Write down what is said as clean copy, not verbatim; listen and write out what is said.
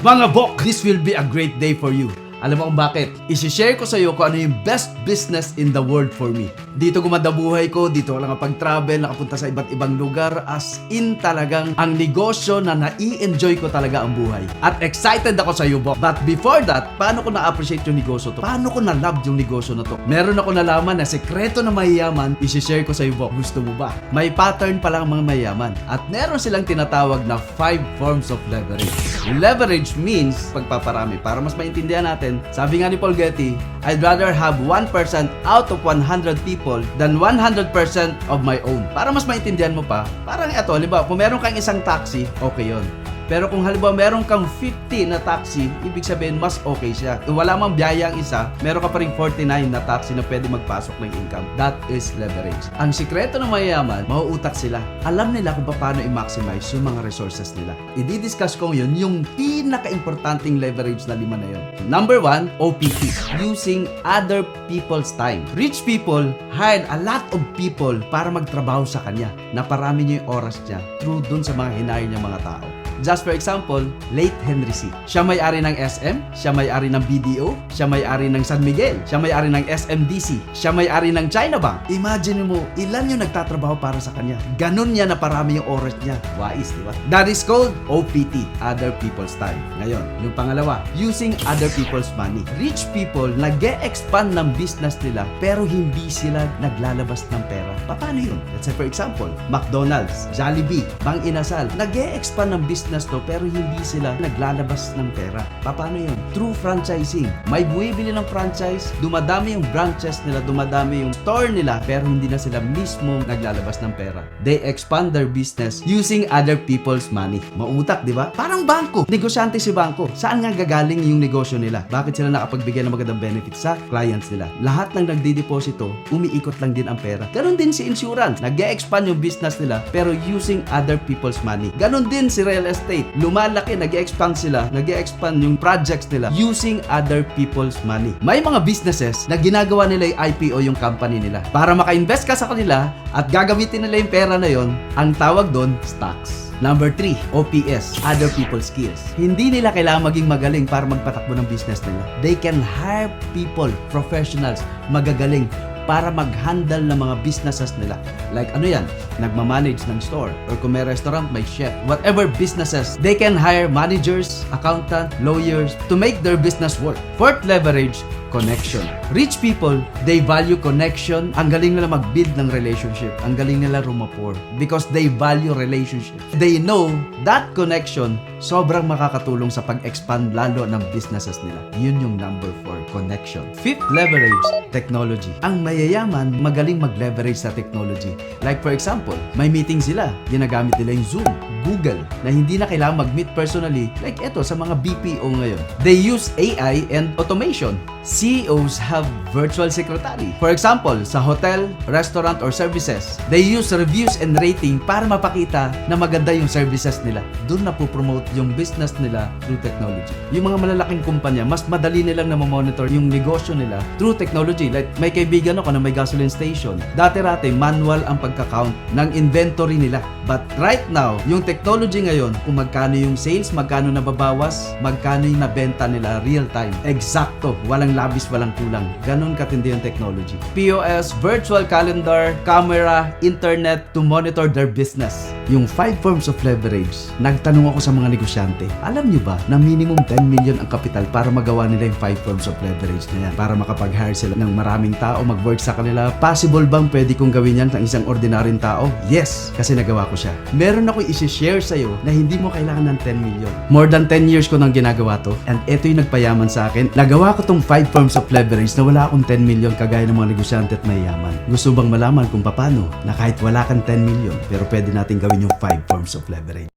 Mga bok, this will be a great day for you. Alam mo kung bakit? I-share ko sa iyo kung ano yung best business in the world for me. Dito gumanda buhay ko, dito ako nakapag-travel, nakapunta sa iba't ibang lugar, as in talagang ang negosyo na nai-enjoy ko talaga ang buhay. At excited ako sa iyo, Bok. But before that, paano ko na-appreciate yung negosyo to? Paano ko na-love yung negosyo na to? Meron ako nalaman na sekreto na mayayaman, i-share ko sa iyo, Bok. Gusto mo ba? May pattern pala ang mga mayayaman. At meron silang tinatawag na 5 forms of leverage. Leverage means pagpaparami. Para mas maintindihan natin, sabi nga ni Paul Getty, I'd rather have 1% out of 100 people than 100% of my own. Para mas maintindihan mo pa, parang ito, halimbawa, kung meron kang isang taxi, okay yon. Pero kung halimbawa meron kang 50 na taxi, ibig sabihin mas okay siya. Kung wala mang biyaya ang isa, meron ka pa rin 49 na taxi na pwede magpasok ng income. That is leverage. Ang sikreto ng mayayaman, mauutak sila. Alam nila kung paano i-maximize yung mga resources nila. I-discuss ko yun, yung pinaka-importanting leverage na 5 na yun. Number 1, OPT. Using other people's time. Rich people hired a lot of people para magtrabaho sa kanya. Naparami niya yung oras niya through dun sa mga hinahire niya mga tao. Just for example, late Henry C. Siya may-ari ng SM, siya may-ari ng BDO, siya may-ari ng San Miguel, siya may-ari ng SMDC, siya may-ari ng China Bank. Imagine mo, ilan yung nagtatrabaho para sa kanya. Ganun niya na parami yung oras niya. Wais, di ba? That is called OPT, other people's time. Ngayon, yung pangalawa, using other people's money. Rich people, nag-e-expand ng business nila pero hindi sila naglalabas ng pera. Paano yun? Let's say for example, McDonald's, Jollibee, Bang Inasal, nag-e-expand ng business to pero hindi sila naglalabas ng pera. Paano yun? Through franchising. May buwibili ng franchise, dumadami yung branches nila, dumadami yung store nila, pero hindi na sila mismo naglalabas ng pera. They expand their business using other people's money. Mautak, di ba? Parang bangko. Negosyante si bangko. Saan nga gagaling yung negosyo nila? Bakit sila nakapagbigay ng magandang benefits sa clients nila? Lahat ng nagdideposito, umiikot lang din ang pera. Ganon din si insurance. Nag-e-expand yung business nila pero using other people's money. Ganon din si real estate. Lumalaki, nag-expand sila, nag-expand yung projects nila using other people's money. May mga businesses na ginagawa nila yung IPO yung company nila. Para maka-invest ka sa kanila at gagamitin nila yung pera na yon, ang tawag doon, stocks. Number 3, OPS, other people's skills. Hindi nila kailangan maging magaling para magpatakbo ng business nila. They can hire people, professionals, magagaling para mag-handle ng mga businesses nila. Like ano yan? Nagmamanage ng store. Or kung may restaurant, may chef. Whatever businesses, they can hire managers, accountant, lawyers to make their business work. Fourth leverage, connection. Rich people, they value connection. Ang galing nila mag-build ng relationship. Ang galing nila rumapor. Because they value relationship. They know that connection sobrang makakatulong sa pag-expand lalo ng businesses nila. Yun yung number 4, connection. Fifth leverage, technology. Ang mayayaman, magaling mag-leverage sa technology. Like for example, may meeting sila. Ginagamit nila yung Zoom, Google, na hindi na kailangan mag-meet personally. Like eto, sa mga BPO ngayon. They use AI and automation. CEOs have virtual secretary. For example, sa hotel, restaurant, or services, they use reviews and rating para mapakita na maganda yung services nila. Doon na po-promote yung business nila through technology. Yung mga malalaking kumpanya, mas madali nilang na monitor yung negosyo nila through technology. Like, may kaibigan ako na may gasoline station. Dati-rate, manual ang pagka-count ng inventory nila. But right now, yung technology ngayon, kung magkano yung sales, magkano nababawas, magkano yung nabenta nila real time. Eksakto, walang labis, walang kulang. Ganon katindi yung technology. POS, virtual calendar, camera, internet to monitor their business. Yung 5 forms of leverage, nagtanong ako sa mga negosyante, alam nyo ba na minimum 10 million ang kapital para magawa nila yung 5 forms of leverage na yan? Para makapag-hire sila ng maraming tao, mag-work sa kanila. Possible bang pwede kong gawin yan ng isang ordinaryong tao? Yes, kasi nagawa ko siya. Meron ako i-share sa'yo na hindi mo kailangan ng 10 million. More than 10 years ko nang ginagawa to, and ito yung nagpayaman sa akin. Nagawa ko tong 5 forms of leverage na wala akong 10 million kagaya ng mga negosyante at mayayaman. Gusto bang malaman kung paano na kahit wala kang 10 million, pero pwede natin gawin yung 5 forms of leverage?